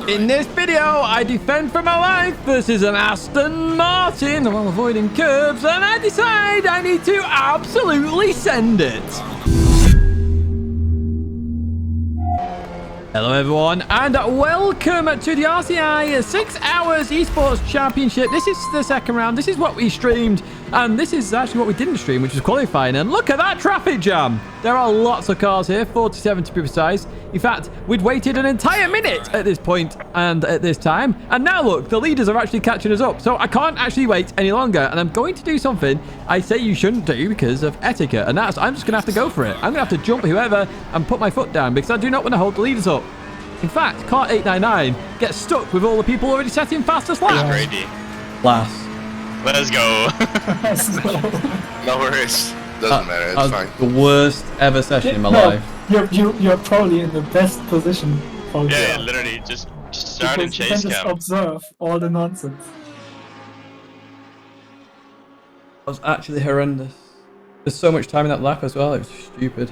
In this video, I defend for my life versus an Aston Martin while avoiding curbs, and I decide I need to absolutely send it. Hello everyone, and welcome to the RCI 6 Hours Esports Championship. This is the second round. This is what we streamed, and this is actually what we didn't stream, which is qualifying. And look at that traffic jam. There are lots of cars here, 47 to be precise. In fact, we'd waited an entire minute at this point and at this time. And now look, the leaders are actually catching us up. So I can't actually wait any longer. And I'm going to do something I say you shouldn't do because of etiquette. And that's, I'm just going to have to go for it. I'm going to have to jump whoever and put my foot down because I do not want to hold the leaders up. In fact, car 899 gets stuck with all the people already setting fastest lap. Ready. Last. Let's go. No worries. Doesn't matter. It's fine. The worst ever session in my life. You're probably in the best position. Yeah, literally, just start and chase cam. Just observe all the nonsense. That was actually horrendous. There's so much time in that lap as well. It was stupid.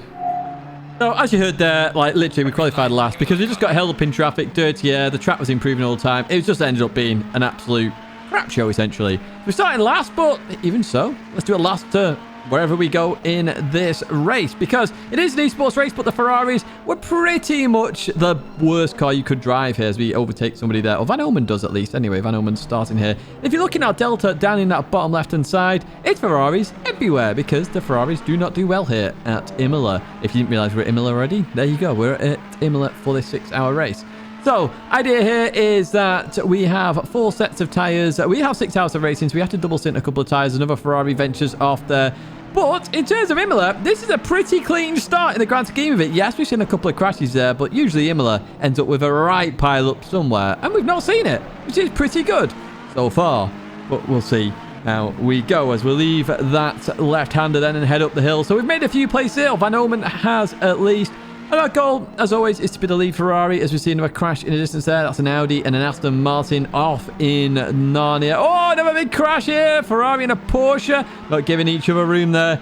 So as you heard there, like literally we qualified last because we just got held up in traffic, dirty air, the track was improving all the time. It just ended up being an absolute crap show essentially. We started last, but even so, let's do a last to wherever we go in this race because it is an esports race, but the Ferraris were pretty much the worst car you could drive here as we overtake somebody there. Or Van Ommen does at least. Anyway, Van Ommen's starting here. If you're looking at Delta down in that bottom left-hand side, it's Ferraris everywhere because the Ferraris do not do well here at Imola. If you didn't realize we're at Imola already, there you go. We're at Imola for this 6-hour race. So, idea here is that we have 4 sets of tyres. We have 6 hours of racing, so we have to double stint a couple of tyres. Another Ferrari ventures off there. But in terms of Imola, this is a pretty clean start in the grand scheme of it. Yes, we've seen a couple of crashes there, but usually Imola ends up with a right pile up somewhere. And we've not seen it, which is pretty good so far. But we'll see how we go as we leave that left-hander then and head up the hill. So we've made a few places here. Van Ommen has at least. And our goal, as always, is to be the lead Ferrari. As we see another crash in the distance there. That's an Audi and an Aston Martin off in Narnia. Oh, another big crash here. Ferrari and a Porsche. Not giving each other room there.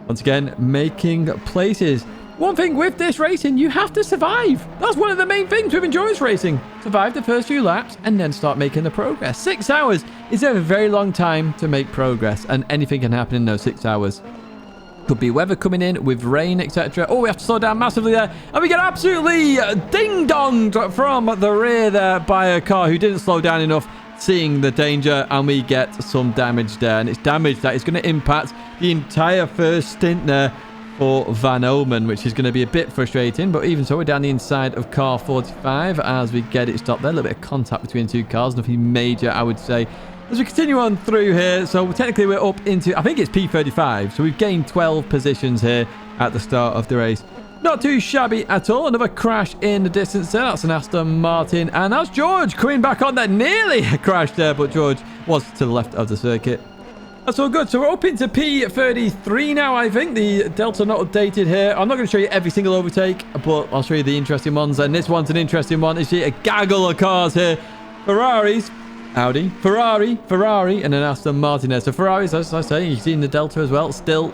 Once again, making places. One thing with this racing, you have to survive. That's one of the main things with endurance racing. Survive the first few laps and then start making the progress. 6 hours is a very long time to make progress. And anything can happen in those 6 hours. Could be weather coming in with rain, etc. Oh, we have to slow down massively there. And we get absolutely ding-donged from the rear there by a car who didn't slow down enough, seeing the danger. And we get some damage there. And it's damage that is going to impact the entire first stint there for Van Ommen, which is going to be a bit frustrating. But even so, we're down the inside of car 45 as we get it stopped there. A little bit of contact between 2 cars. Nothing major, I would say. As we continue on through here, so technically we're up into, I think it's P35, so we've gained 12 positions here at the start of the race. Not too shabby at all. Another crash in the distance there. That's an Aston Martin, and that's George coming back on there. Nearly a crash there, but George was to the left of the circuit. That's all good. So we're up into P33 now, I think. The Delta not updated here. I'm not going to show you every single overtake, but I'll show you the interesting ones, and this one's an interesting one. You see a gaggle of cars here. Ferraris. Audi, Ferrari, and an Aston Martin there. So Ferraris, as I say, you've seen the Delta as well. Still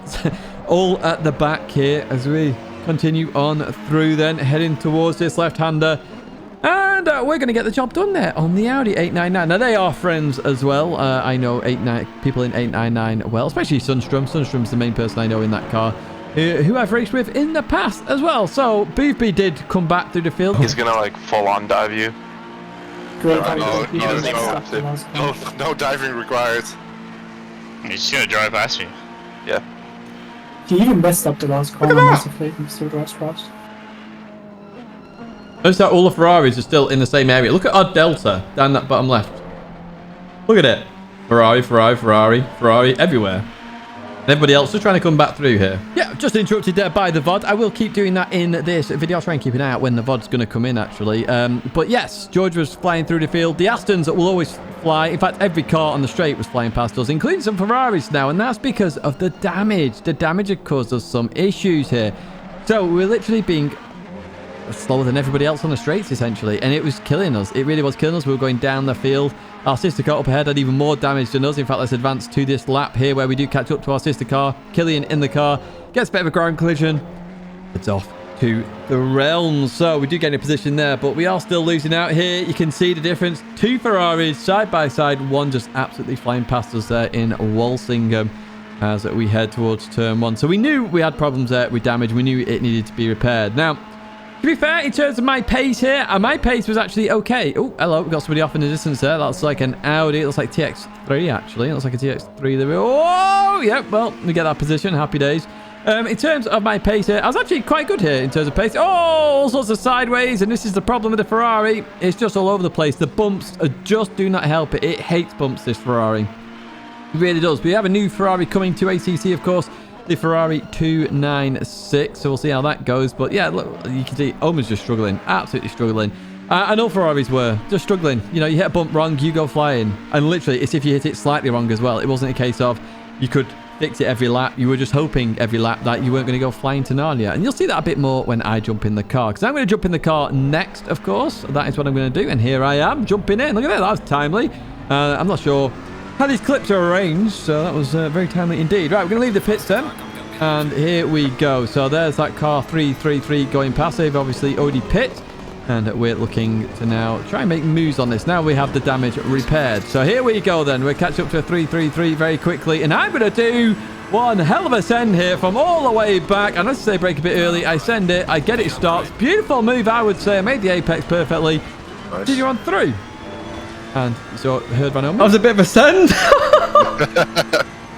all at the back here as we continue on through then, heading towards this left-hander. And we're going to get the job done there on the Audi 899. Now, they are friends as well. I know people in 899 well, especially Sundstrom. Sundstrom's the main person I know in that car, who I've raced with in the past as well. So Boothby did come back through the field. He's going to, like, full-on dive you. No diving required. He's just gonna drive past you. Yeah. He even messed up the last corner massively. He still drives fast. Notice that all the Ferraris are still in the same area. Look at our Delta down that bottom left. Look at it. Ferrari everywhere. And everybody else just trying to come back through here. Yeah, just interrupted there by the VOD. I will keep doing that in this video. I'll try and keep an eye out when the VOD's going to come in, actually. But yes, George was flying through the field. The Astons will always fly. In fact, every car on the straight was flying past us, including some Ferraris now. And that's because of the damage. The damage had caused us some issues here. So we're literally being slower than everybody else on the straights, essentially. And it was killing us. It really was killing us. We were going down the field. Our sister car up ahead had even more damage than us. In fact, let's advance to this lap here where we do catch up to our sister car. Killian in the car. Gets a bit of a ground collision. It's off. to the realms. So we do get in a position there, but we are still losing out here. You can see the difference. 2 Ferraris side by side, one just absolutely flying past us there in Walsingham as we head towards turn 1. So we knew we had problems there with damage. We knew it needed to be repaired. Now, to be fair, in terms of my pace here, my pace was actually okay. Oh, hello, we got somebody off in the distance there. That's like an Audi. It looks like TX3, actually. It looks like a TX3 there. Oh, yeah, well, we get that position. Happy days. In terms of my pace here, I was actually quite good here in terms of pace. Oh, all sorts of sideways, and this is the problem with the Ferrari. It's just all over the place. The bumps just do not help it. It hates bumps, this Ferrari. It really does. We have a new Ferrari coming to ACC, of course. The Ferrari 296, so we'll see how that goes. But yeah, look, you can see Ommen's just struggling, absolutely struggling. And all Ferraris were just struggling. You know, you hit a bump wrong, you go flying. And literally, it's if you hit it slightly wrong as well. It wasn't a case of you could fix it every lap. You were just hoping every lap that you weren't going to go flying to Narnia. And you'll see that a bit more when I jump in the car, because I'm going to jump in the car next, of course. That is what I'm going to do. And here I am, jumping in. Look at that, that was timely. I'm not sure how these clips are arranged, so that was very timely indeed. Right, we're going to leave the pits then. And here we go. So there's that car 333 going past. They've obviously already pit. And we're looking to now try and make moves on this. Now we have the damage repaired. So here we go then. We're catching up to a 333 very quickly. And I'm going to do one hell of a send here from all the way back. And let's say break a bit early. I send it. I get it stopped. Beautiful move, I would say. I made the apex perfectly. Nice. Continue on through. And so heard Van Ommen. That was a bit of a send.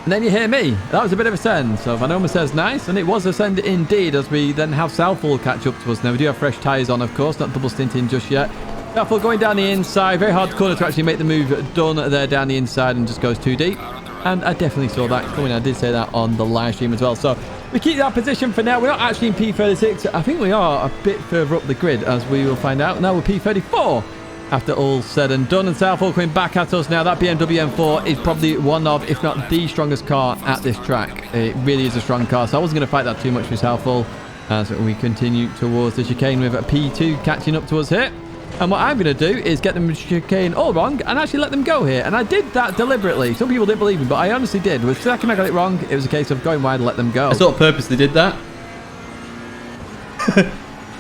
And then you hear me. That was a bit of a send. So Van Ommen says nice. And it was a send indeed, as we then have Southall catch up to us. Now we do have fresh tyres on, of course. Not double stinting just yet. Southall going down the inside. Very hard corner to actually make the move done there down the inside, and just goes too deep. And I definitely saw that coming. I did say that on the live stream as well. So we keep that position for now. We're not actually in P36. I think we are a bit further up the grid, as we will find out. Now we're P34. After all said and done, and Southall coming back at us now. That BMW M4 is probably one of, if not the strongest car at this track. It really is a strong car, so I wasn't going to fight that too much with Southall as we continue towards the chicane with a P2 catching up to us here. And what I'm going to do is get them chicane all wrong and actually let them go here. And I did that deliberately. Some people didn't believe me, but I honestly did. The second I got it wrong, it was a case of going wide and let them go. I sort of purposely did that.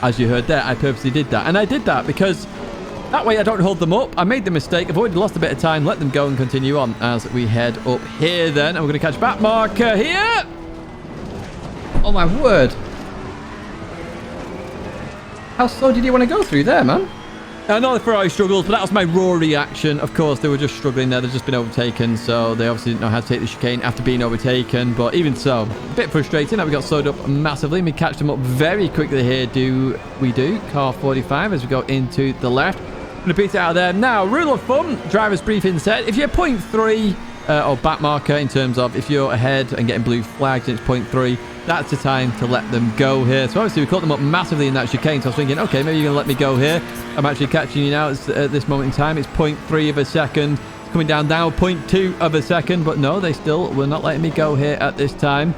As you heard there, I purposely did that. And I did that because that way I don't hold them up. I made the mistake. I've already lost a bit of time. Let them go and continue on as we head up here then. And we're going to catch back marker here. Oh my word. How slow did you want to go through there, man? I know the Ferrari struggles, but that was my raw reaction. Of course, they were just struggling there. They've just been overtaken, so they obviously didn't know how to take the chicane after being overtaken. But even so, a bit frustrating. Now we got slowed up massively, and we catch them up very quickly here. Car 45 as we go into the left. Going to beat it out of there. Now, rule of thumb, driver's briefing said, if you're 0.3 or back marker in terms of if you're ahead and getting blue flags and it's 0.3, that's the time to let them go here. So obviously we caught them up massively in that chicane, so I was thinking, okay, maybe you're going to let me go here. I'm actually catching you now at this moment in time. It's 0.3 of a second. It's coming down now, 0.2 of a second, but no, they still were not letting me go here at this time.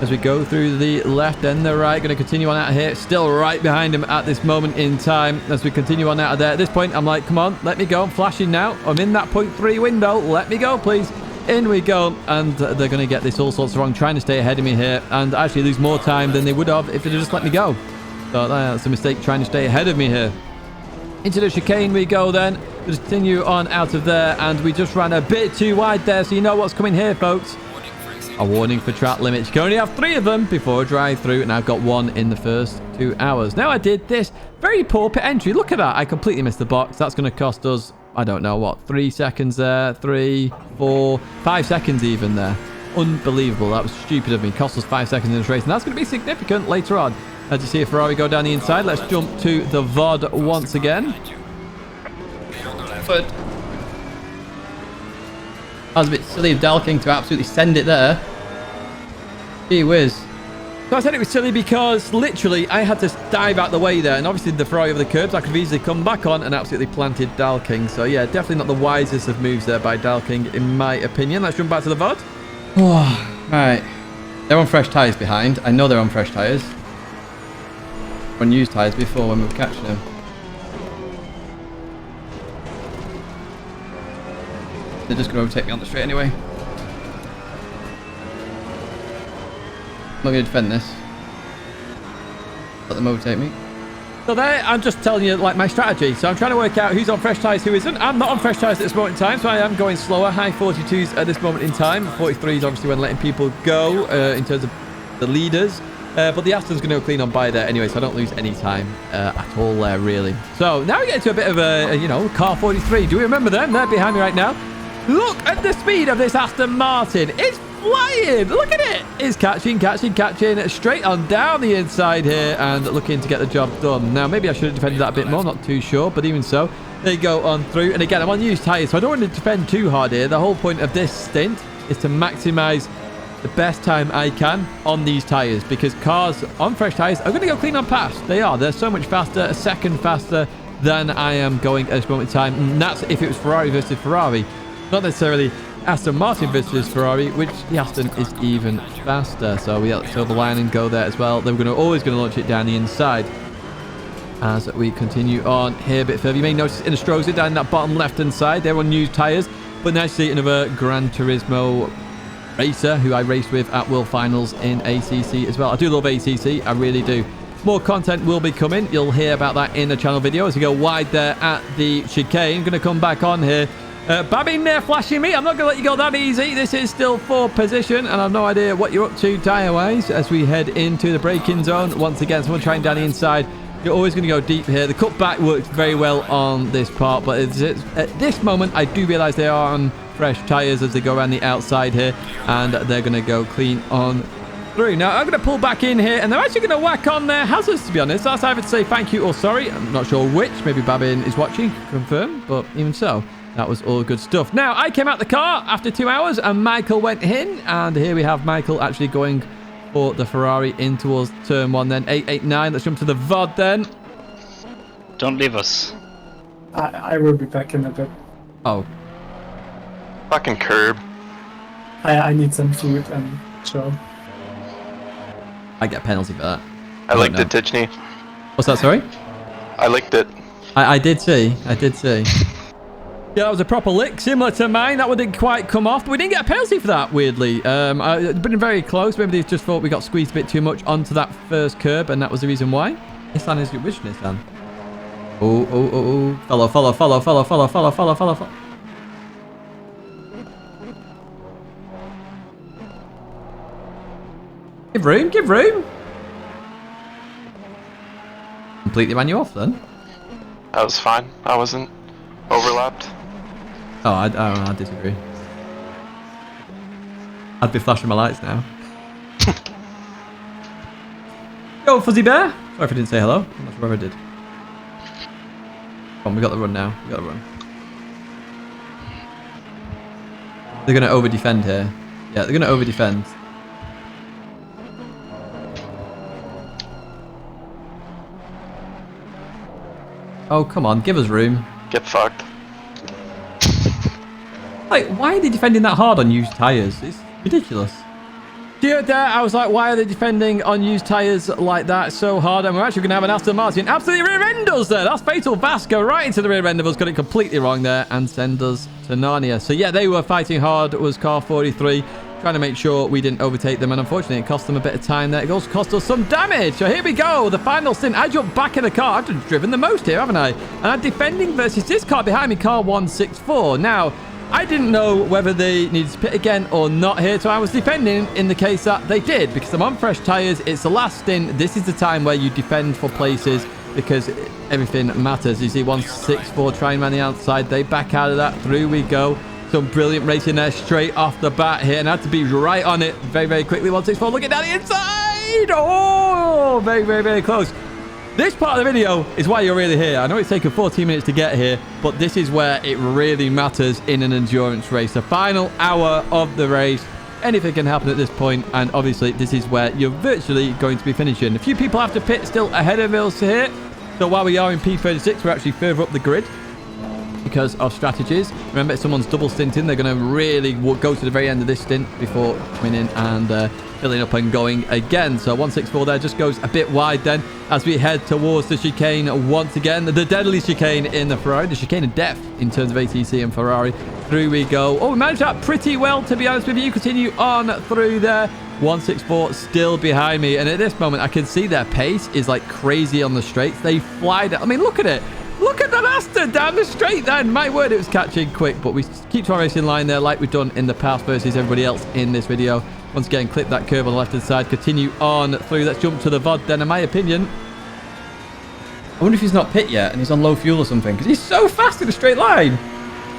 As we go through the left and the right, going to continue on out here. Still right behind him at this moment in time. As we continue on out of there. At this point, I'm like, come on, let me go. I'm flashing now. I'm in that 0.3 window. Let me go, please. In we go. And they're going to get this all sorts wrong, trying to stay ahead of me here. And actually lose more time than they would have if they'd just let me go. So that's a mistake, trying to stay ahead of me here. Into the chicane we go then. We'll continue on out of there. And we just ran a bit too wide there. So you know what's coming here, folks. A warning for track limits. You can only have 3 of them before a drive-through, and I've got 1 in the first 2 hours. Now I did this very poor pit entry. Look at that. I completely missed the box. That's going to cost us, I don't know what, 3 seconds there, 3, 4, 5 seconds even there. Unbelievable. That was stupid of me. Cost us 5 seconds in this race, and that's going to be significant later on. As you see a Ferrari go down the inside, let's jump to the VOD once again. But that was a bit silly of Dalking to absolutely send it there. Gee whiz. So I said it was silly because literally I had to dive out the way there, and obviously the Ferrari over the curbs I could have easily come back on and absolutely planted Dalking. So yeah, definitely not the wisest of moves there by Dalking in my opinion. Let's jump back to the VOD. Oh, right. They're on fresh tyres behind. I know they're on fresh tyres. On used tyres before when we were catching them. They're just going to overtake me on the straight anyway. I'm not going to defend this. Let them overtake me. So there, I'm just telling you, like, my strategy. So I'm trying to work out who's on fresh tyres, who isn't. I'm not on fresh tyres at this moment in time, so I am going slower. High 42s at this moment in time. 43s, obviously, when letting people go in terms of the leaders. But the Aston's going to go clean on by there anyway, so I don't lose any time at all there, really. So now we get into a bit of a, you know, car 43. Do we remember them? They're behind me right now. Look at the speed of this Aston Martin. It's flying. Look at it. It's catching straight on down the inside here and looking to get the job done. Now, maybe I should have defended that a bit more. Not too sure, but even so, they go on through. And again, I'm on used tyres, so I don't want to defend too hard here. The whole point of this stint is to maximize the best time I can on these tyres, because cars on fresh tyres are going to go clean on pass. They are. They're so much faster, a second faster than I am going at this moment in time. And that's if it was Ferrari versus Ferrari. Not necessarily Aston Martin versus Ferrari, which the Aston is even faster. So we let the silver line and go there as well. They're always going to launch it down the inside. As we continue on here a bit further, you may notice in Astroza down that bottom left-hand side, they're on used tyres. But nice to see another Gran Turismo racer who I raced with at World Finals in ACC as well. I do love ACC, I really do. More content will be coming. You'll hear about that in the channel video as we go wide there at the chicane. Going to come back on here. Babin there flashing me. I'm not going to let you go that easy. This is still 4th position, and I've no idea what you're up to tyre-wise as we head into the braking zone. Once again, someone trying down the inside. You're always going to go deep here. The cutback works very well on this part, but at this moment, I do realise they are on fresh tyres as they go around the outside here, and they're going to go clean on through. Now, I'm going to pull back in here, and they're actually going to whack on their hazards, to be honest. That's either to say thank you or sorry. I'm not sure which. Maybe Babin is watching, confirm, but even so, that was all good stuff. Now, I came out the car after 2 hours, and Michael went in, and here we have Michael actually going for the Ferrari in towards turn 1 then. 889. Let's jump to the VOD then. Don't leave us. I will be back in a bit. Oh. Fucking curb. I need some food and so. I get a penalty for that. I liked it, Tidgney. What's that, sorry? I liked it. I did see. Yeah, that was a proper lick, similar to mine. That one didn't quite come off, but we didn't get a penalty for that, weirdly. It's been very close. Maybe they just thought we got squeezed a bit too much onto that first curb, and that was the reason why. Nissan is which Nissan? Oh. Follow. Give room. Completely ran you off then? That was fine. I wasn't overlapped. Oh, I disagree. I'd be flashing my lights now. Yo, Fuzzy Bear. Sorry if I didn't say hello. I'm not sure whether I did. Come on, we got the run now. They're going to over-defend here. Yeah, they're going to over-defend. Oh, come on. Give us room. Get fucked. Like, why are they defending that hard on used tyres? It's ridiculous. There, I was like, why are they defending on used tyres like that so hard? And we're actually going to have an Aston Martin absolutely rear end us there. That's fatal. Vasco right into the rear end of us. Got it completely wrong there and send us to Narnia. So, yeah, they were fighting hard. It was car 43. Trying to make sure we didn't overtake them. And unfortunately, it cost them a bit of time there. It also cost us some damage. So here we go. The final stint. I jumped back in the car. I've just driven the most here, haven't I? And I'm defending versus this car behind me, car 164. Now, I didn't know whether they needed to pit again or not here. So I was defending in the case that they did. Because I'm on fresh tyres. It's the last stint. This is the time where you defend for places because everything matters. You see 164 trying around the outside. They back out of that. Through we go. Some brilliant racing there straight off the bat here. And I had to be right on it very, very quickly. 164 looking down the inside. Oh, very, very, very close. This part of the video is why you're really here. I know it's taken 14 minutes to get here, but this is where it really matters in an endurance race. The final hour of the race. Anything can happen at this point, and obviously this is where you're virtually going to be finishing. A few people have to pit still ahead of us here. So while we are in P36, we're actually further up the grid because of strategies. Remember, if someone's double stinting, they're going to really go to the very end of this stint before coming in and filling up and going again. So 164 there just goes a bit wide then as we head towards the chicane once again. The deadly chicane in the Ferrari, the chicane of death in terms of ATC and Ferrari. Through we go. Oh, we managed that pretty well, to be honest with you. Continue on through there. 164 still behind me. And at this moment, I can see their pace is like crazy on the straights. They fly down. I mean, look at it. Look at that Aston down the straight then. My word, it was catching quick. But we keep to our racing line there like we've done in the past versus everybody else in this video. Once again, clip that curve on the left-hand side. Continue on through. Let's jump to the VOD then. In my opinion, I wonder if he's not pit yet and he's on low fuel or something, because he's so fast in a straight line.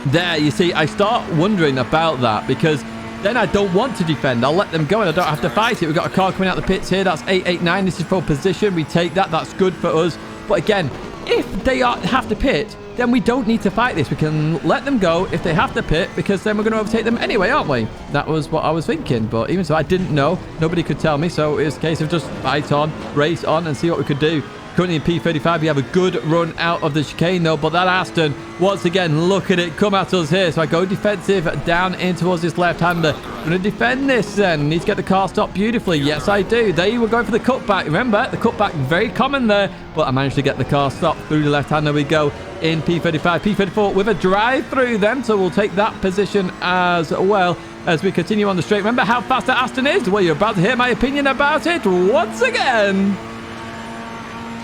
there, you see, I start wondering about that because then I don't want to defend. I'll let them go and I don't have to fight it. We've got a car coming out the pits here. That's 889. This is for position. We take that. That's good for us. But again, if they have to pit, then we don't need to fight this. We can let them go if they have to pit, because then we're going to overtake them anyway, aren't we? That was what I was thinking. But even so, I didn't know. Nobody could tell me. So it was a case of just fight on, race on, and see what we could do. Currently in P35, we have a good run out of the chicane, though. But that Aston, once again, look at it come at us here. So I go defensive down in towards this left-hander. I'm going to defend this then. Need to get the car stopped beautifully. Yes, I do. They were going for the cutback. Remember, the cutback, very common there. But I managed to get the car stopped through the left-hander. We go in P35, P34 with a drive-through then. So we'll take that position as well as we continue on the straight. Remember how fast that Aston is? Well, you're about to hear my opinion about it once again.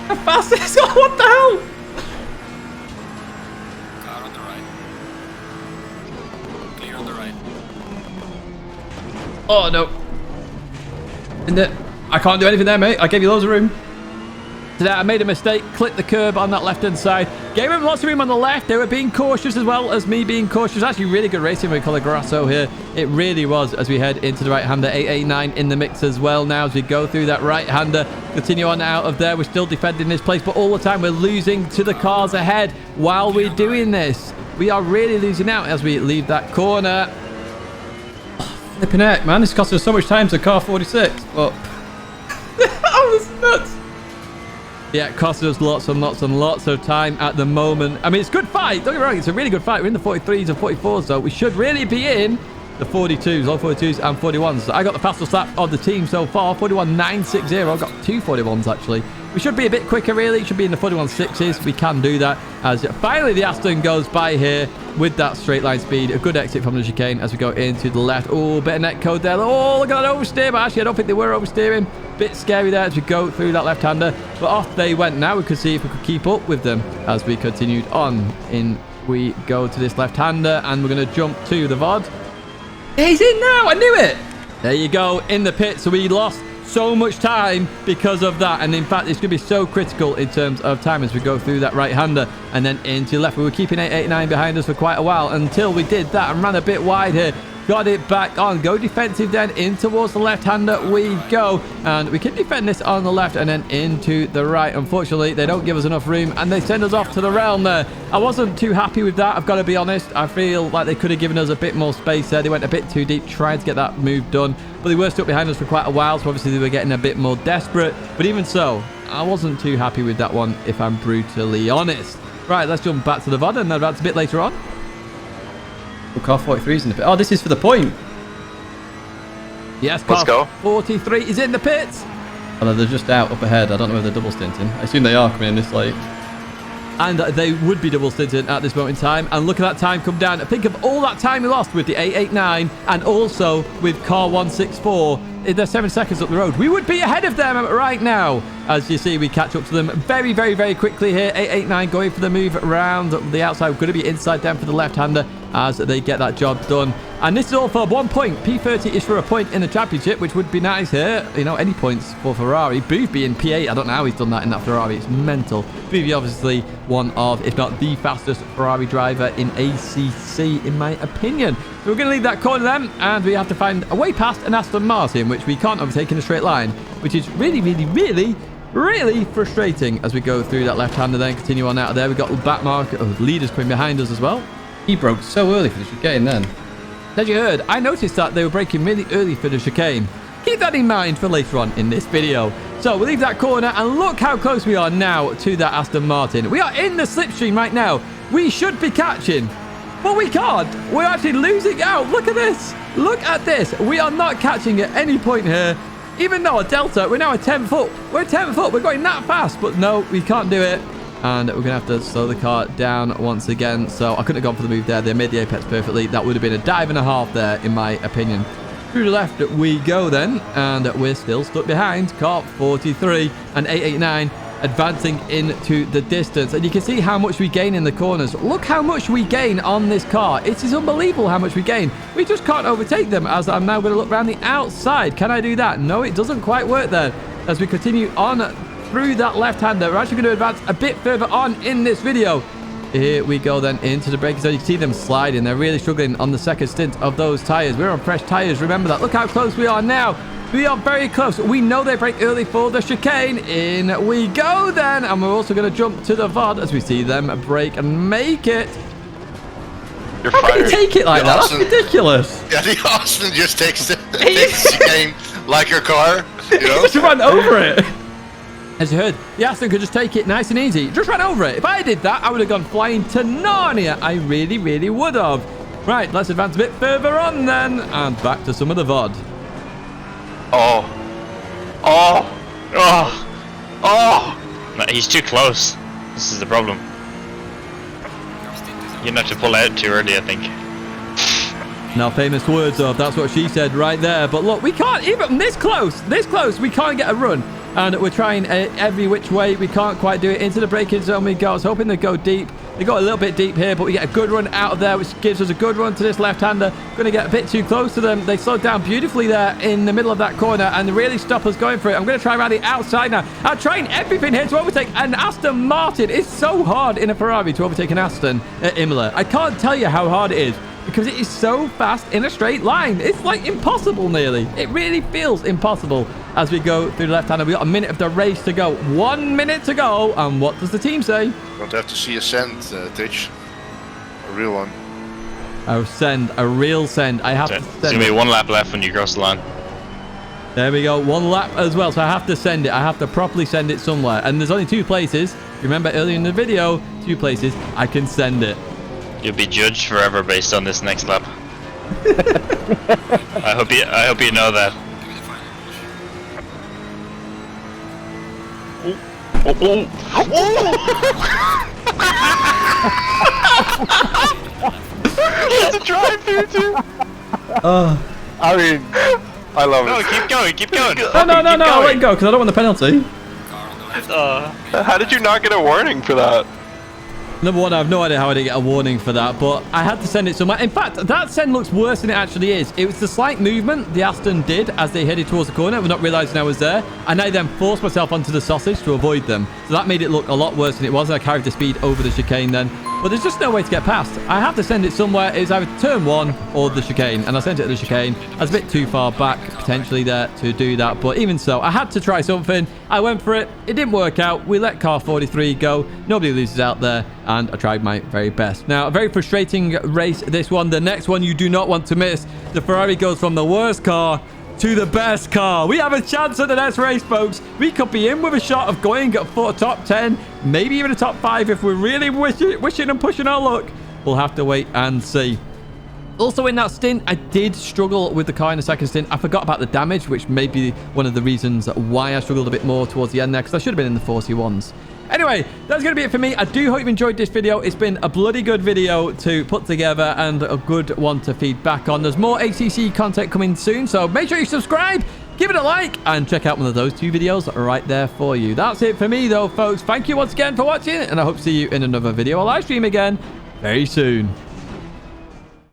How fast is it? What the hell? Car on the right. Clear on the right. Oh, no. I can't do anything there, mate. I gave you loads of room. Today I made a mistake, clipped the curb on that left-hand side. Gave him lots of room on the left. They were being cautious as well as me being cautious. Actually, really good racing with Kundakcioglu here. It really was as we head into the right-hander. 889 in the mix as well now as we go through that right-hander. Continue on out of there. We're still defending this place, but all the time we're losing to the cars ahead while we're doing this. We are really losing out as we leave that corner. Flipping heck, man. This cost us so much time to car 46. But Oh, that's nuts. Yeah, it cost us lots and lots and lots of time at the moment. I mean, it's a good fight. Don't get me wrong. It's a really good fight. We're in the 43s and 44s, so we should really be in the 42s, all 42s and 41s. So I got the fastest lap of the team so far, 41.960. I've got two 41s, actually. We should be a bit quicker, really. It should be in the 41.6s. We can do that as finally the Aston goes by here with that straight line speed. A good exit from the chicane as we go into the left. Oh, bit of net code there. Oh, look at that oversteer. But actually, I don't think they were oversteering. Bit scary there as we go through that left-hander. But off they went. Now we could see if we could keep up with them as we continued on. In we go to this left-hander and we're going to jump to the VOD. he's in now. I knew it. There you go, in the pit. So we lost so much time because of that. And in fact, it's going to be so critical in terms of time as we go through that right-hander and then into left. We were keeping 889 behind us for quite a while until we did that and ran a bit wide here. Got it back on. Go defensive then in towards the left-hander we go. And we can defend this on the left and then into the right. Unfortunately, they don't give us enough room and they send us off to the realm there. I wasn't too happy with that, I've got to be honest. I feel like they could have given us a bit more space there. They went a bit too deep trying to get that move done. But they were stuck behind us for quite a while, so obviously they were getting a bit more desperate. But even so, I wasn't too happy with that one, if I'm brutally honest. Right, let's jump back to the VOD and that's a bit later on. Car 43's in the pit. Oh, this is for the point. Yes, Let's go. 43 is in the pits. Oh, they're just out up ahead. I don't know if they're double stinting. I assume they are coming in this late. And they would be double stinting at this moment in time. And look at that time come down. Think of all that time we lost with the 889 and also with car 164. They're 7 seconds up the road. We would be ahead of them right now. As you see, we catch up to them very, very, very quickly here. 889 going for the move around the outside. We're going to be inside down for the left-hander as they get that job done. And this is all for 1 point. P30 is for a point in the championship, which would be nice here. You know, any points for Ferrari. Booth being P8. I don't know how he's done that in that Ferrari. It's mental. Booth obviously one of, if not the fastest Ferrari driver in ACC, in my opinion. So we're going to leave that corner then, and we have to find a way past an Aston Martin, which we can't overtake in a straight line, which is really, really, really, really frustrating as we go through that left-hander then continue on out of there. We've got the back mark of leaders coming behind us as well. He broke so early for the chicane then. As you heard, I noticed that they were braking really early for the chicane. Keep that in mind for later on in this video. So we'll leave that corner and look how close we are now to that Aston Martin. We are in the slipstream right now. We should be catching, but we can't. We're actually losing out. Look at this. Look at this. We are not catching at any point here. Even though a Delta, we're now a 10 foot. We're 10 foot. We're going that fast, but no, we can't do it. And we're going to have to slow the car down once again. So I couldn't have gone for the move there. They made the apex perfectly. That would have been a dive and a half there, in my opinion. through the left we go then, and we're still stuck behind car 43 and 889 advancing into the distance. And you can see how much we gain in the corners. Look how much we gain on this car. It is unbelievable how much we gain. We just can't overtake them, as I'm now going to look around the outside. Can I do that? No, it doesn't quite work there. As we continue on through that left-hander, we're actually going to advance a bit further on in this video. Here we go then into the braking zone. You can see them sliding. They're really struggling on the second stint of those tyres. We're on fresh tyres. Remember that. Look how close we are now. We are very close. We know they brake early for the chicane. In we go then. And we're also going to jump to the VOD as we see them brake and make it. You're How fired. can you take it like that? Austin, That's ridiculous. Yeah, the Austin just takes the chicane like your car. You know? Just ran over it. As you heard, the Aston could just take it nice and easy. Just ran over it. If I did that, I would have gone flying to Narnia. I really, really would have. Right, let's advance a bit further on then. And back to some of the VOD. Oh. No, he's too close. This is the problem. You're gonna have to pull out too early, I think. Now, famous words of, that's what she said right there. But look, we can't, even this close, we can't get a run. And we're trying every which way. We can't quite do it. Into the braking zone we go. I was hoping they'd go deep. They got a little bit deep here, but we get a good run out of there, which gives us a good run to this left-hander. Going to get a bit too close to them. They slowed down beautifully there in the middle of that corner and really stop us going for it. I'm going to try around the outside now. I'm trying everything here to overtake an Aston Martin. It's so hard in a Ferrari to overtake an Aston at Imola. I can't tell you how hard it is, because it is so fast in a straight line. It's like impossible nearly. It really feels impossible as we go through the left-hander. We got a minute of the race to go. 1 minute to go. And what does the team say? Don't have to see a send, Tidge. A real one. Oh, send. A real send. I have to There's send gonna be it. one lap left when you cross the line. There we go. 1 lap as well. So I have to send it. I have to properly send it somewhere. And there's only 2 places. Remember earlier in the video, 2 places I can send it. You'll be judged forever based on this next lap. I hope you know that. It's a drive-through too. I mean, I love No, it. keep going. No, I won't go because I don't want the penalty. How did you not get a warning for that? Number one, I have no idea how I didn't get a warning for that, but I had to send it somewhere. In fact, that send looks worse than it actually is. It was the slight movement the Aston did as they headed towards the corner, not realizing I was there, and I then forced myself onto the sausage to avoid them. So that made it look a lot worse than it was. I carried the speed over the chicane then. But there's just no way to get past. I have to send it somewhere. It was either turn 1 or the chicane, and I sent it to the chicane. I was a bit too far back potentially there to do that, but even so, I had to try something. I went for it. It didn't work out. We let car 43 go. Nobody loses out there, and I tried my very best. Now, a very frustrating race, this one. The next one you do not want to miss. The Ferrari goes from the worst car to the best car. We have a chance at the next race, folks. We could be in with a shot of going for a top 10, maybe even a top 5 if we're really wishing and pushing our luck. We'll have to wait and see. Also in that stint, I did struggle with the car in the second stint. I forgot about the damage, which may be one of the reasons why I struggled a bit more towards the end there, because I should have been in the 41s. Anyway, that's going to be it for me. I do hope you enjoyed this video. It's been a bloody good video to put together and a good one to feed back on. There's more ACC content coming soon, so make sure you subscribe, give it a like, and check out one of those 2 videos right there for you. That's it for me, though, folks. Thank you once again for watching, and I hope to see you in another video or live stream again very soon.